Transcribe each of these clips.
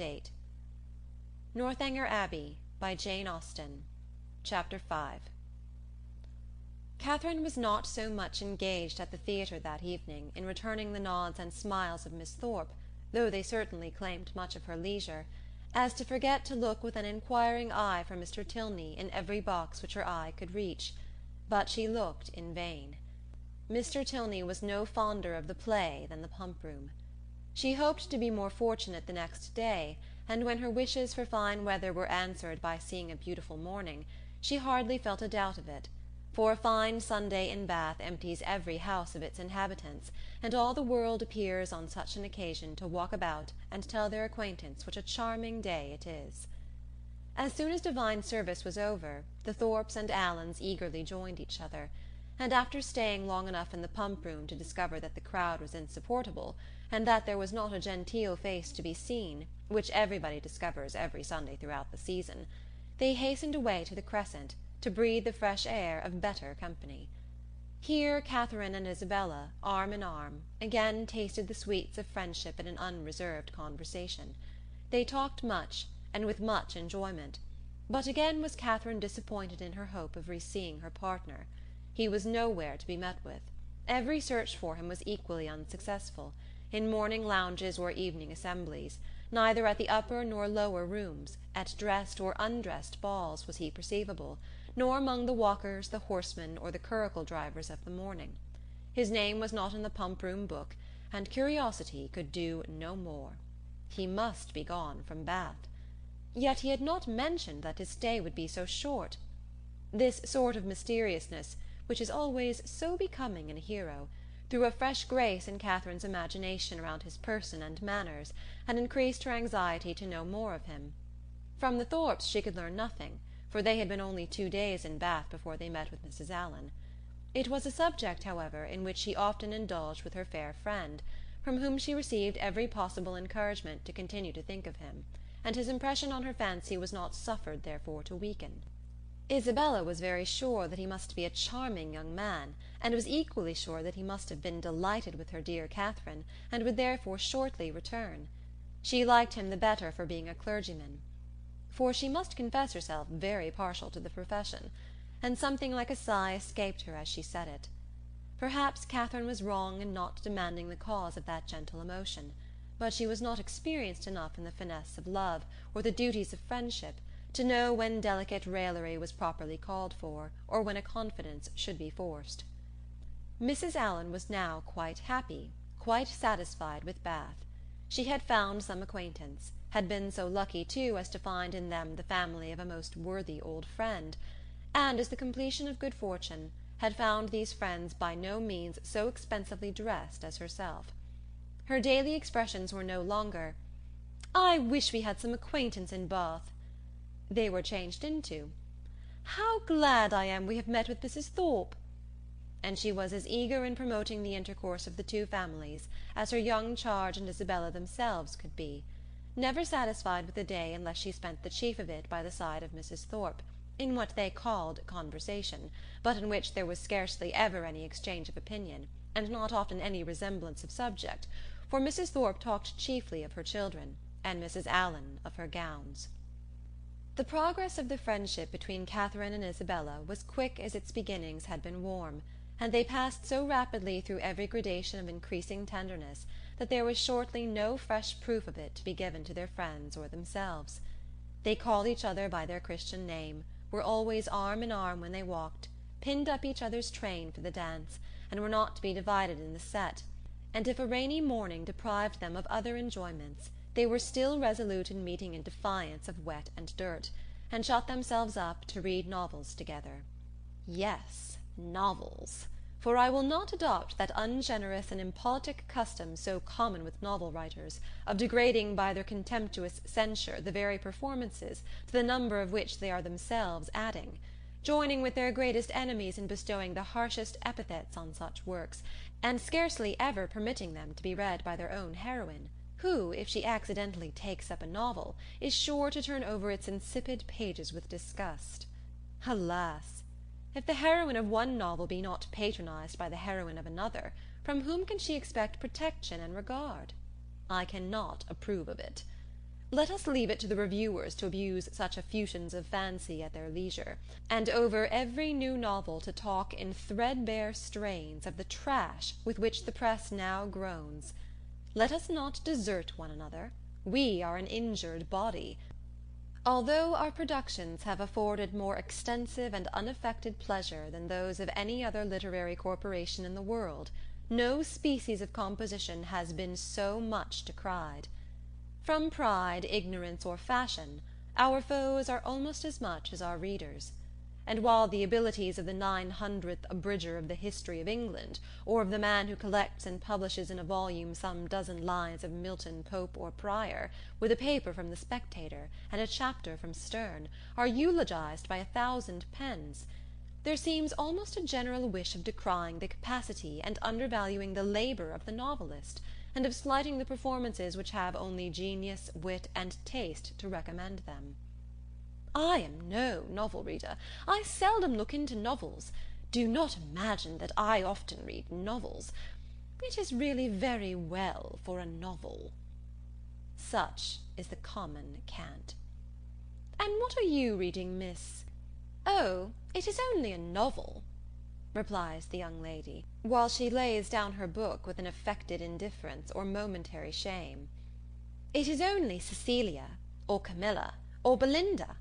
8. Northanger Abbey by Jane Austen. Chapter 5. Catherine was not so much engaged at the theatre that evening in returning the nods and smiles of Miss Thorpe, though they certainly claimed much of her leisure, as to forget to look with an inquiring eye for Mr. Tilney in every box which her eye could reach. But she looked in vain. Mr. Tilney was no fonder of the play than the pump-room. She hoped to be more fortunate the next day, and when her wishes for fine weather were answered by seeing a beautiful morning, she hardly felt a doubt of it, for a fine Sunday in Bath empties every house of its inhabitants, and all the world appears on such an occasion to walk about and tell their acquaintance what a charming day it is. As soon as divine service was over, the Thorpes and Allens eagerly joined each other, and after staying long enough in the pump-room to discover that the crowd was insupportable, and that there was not a genteel face to be seen, which everybody discovers every Sunday throughout the season, they hastened away to the Crescent, to breathe the fresh air of better company. Here Catherine and Isabella, arm in arm, again tasted the sweets of friendship in an unreserved conversation. They talked much, and with much enjoyment, but again was Catherine disappointed in her hope of re-seeing her partner. He was nowhere to be met with. Every search for him was equally unsuccessful, in morning lounges or evening assemblies, neither at the upper nor lower rooms, at dressed or undressed balls was he perceivable, nor among the walkers, the horsemen, or the curricle drivers of the morning. His name was not in the pump-room book, and curiosity could do no more. He must be gone from Bath. Yet he had not mentioned that his stay would be so short. This sort of mysteriousness, which is always so becoming in a hero, threw a fresh grace in Catherine's imagination around his person and manners, and increased her anxiety to know more of him. From the Thorpes she could learn nothing, for they had been only 2 days in Bath before they met with Mrs. Allen. It was a subject, however, in which she often indulged with her fair friend, from whom she received every possible encouragement to continue to think of him, and his impression on her fancy was not suffered therefore to weaken. Isabella was very sure that he must be a charming young man, and was equally sure that he must have been delighted with her dear Catherine, and would therefore shortly return. She liked him the better for being a clergyman, for she must confess herself very partial to the profession, and something like a sigh escaped her as she said it. Perhaps Catherine was wrong in not demanding the cause of that gentle emotion, but she was not experienced enough in the finesse of love, or the duties of friendship, to know when delicate raillery was properly called for, or when a confidence should be forced. Mrs. Allen was now quite happy, quite satisfied with Bath. She had found some acquaintance, had been so lucky too as to find in them the family of a most worthy old friend, and, as the completion of good fortune, had found these friends by no means so expensively dressed as herself. Her daily expressions were no longer, "I wish we had some acquaintance in Bath." They were changed into, "How glad I am we have met with Mrs. Thorpe!" And she was as eager in promoting the intercourse of the two families as her young charge and Isabella themselves could be, never satisfied with the day unless she spent the chief of it by the side of Mrs. Thorpe, in what they called conversation, but in which there was scarcely ever any exchange of opinion, and not often any resemblance of subject, for Mrs. Thorpe talked chiefly of her children, and Mrs. Allen of her gowns. The progress of the friendship between Catherine and Isabella was quick as its beginnings had been warm, and they passed so rapidly through every gradation of increasing tenderness that there was shortly no fresh proof of it to be given to their friends or themselves. They called each other by their Christian name, were always arm in arm when they walked, pinned up each other's train for the dance, and were not to be divided in the set, and if a rainy morning deprived them of other enjoyments, they were still resolute in meeting in defiance of wet and dirt, and shut themselves up to read novels together. Yes, novels, for I will not adopt that ungenerous and impolitic custom so common with novel writers, of degrading by their contemptuous censure the very performances, to the number of which they are themselves adding, joining with their greatest enemies in bestowing the harshest epithets on such works, and scarcely ever permitting them to be read by their own heroine, who, if she accidentally takes up a novel, is sure to turn over its insipid pages with disgust. Alas! If the heroine of one novel be not patronized by the heroine of another, from whom can she expect protection and regard? I cannot approve of it. Let us leave it to the reviewers to abuse such effusions of fancy at their leisure, and over every new novel to talk in threadbare strains of the trash with which the press now groans. Let us not desert one another. We are an injured body. Although our productions have afforded more extensive and unaffected pleasure than those of any other literary corporation in the world, no species of composition has been so much decried. From pride, ignorance, or fashion, our foes are almost as much as our readers; and while the abilities of the 900th abridger of the History of England, or of the man who collects and publishes in a volume some dozen lines of Milton, Pope, or Prior, with a paper from the Spectator, and a chapter from Sterne, are eulogized by 1,000 pens, there seems almost a general wish of decrying the capacity and undervaluing the labor of the novelist, and of slighting the performances which have only genius, wit, and taste to recommend them. I am no novel reader. I seldom look into novels. Do not imagine that I often read novels. It is really very well for a novel. Such is the common cant. And what are you reading, miss? Oh, it is only a novel, replies the young lady, while she lays down her book with an affected indifference or momentary shame. It is only Cecilia, or Camilla, or Belinda;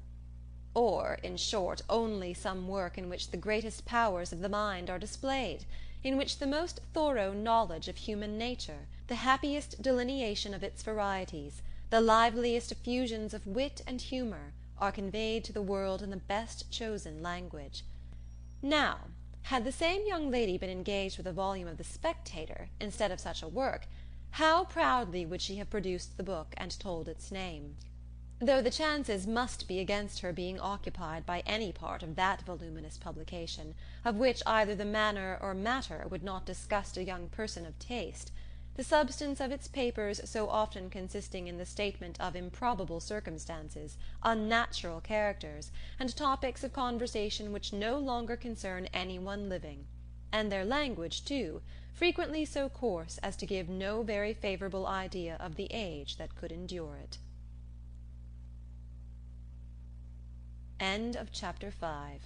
or, in short, only some work in which the greatest powers of the mind are displayed, in which the most thorough knowledge of human nature, the happiest delineation of its varieties, the liveliest effusions of wit and humour, are conveyed to the world in the best chosen language. Now, had the same young lady been engaged with a volume of the Spectator, instead of such a work, how proudly would she have produced the book and told its name! Though the chances must be against her being occupied by any part of that voluminous publication, of which either the manner or matter would not disgust a young person of taste, the substance of its papers so often consisting in the statement of improbable circumstances, unnatural characters, and topics of conversation which no longer concern any one living, and their language, too, frequently so coarse as to give no very favourable idea of the age that could endure it. End of Chapter 5.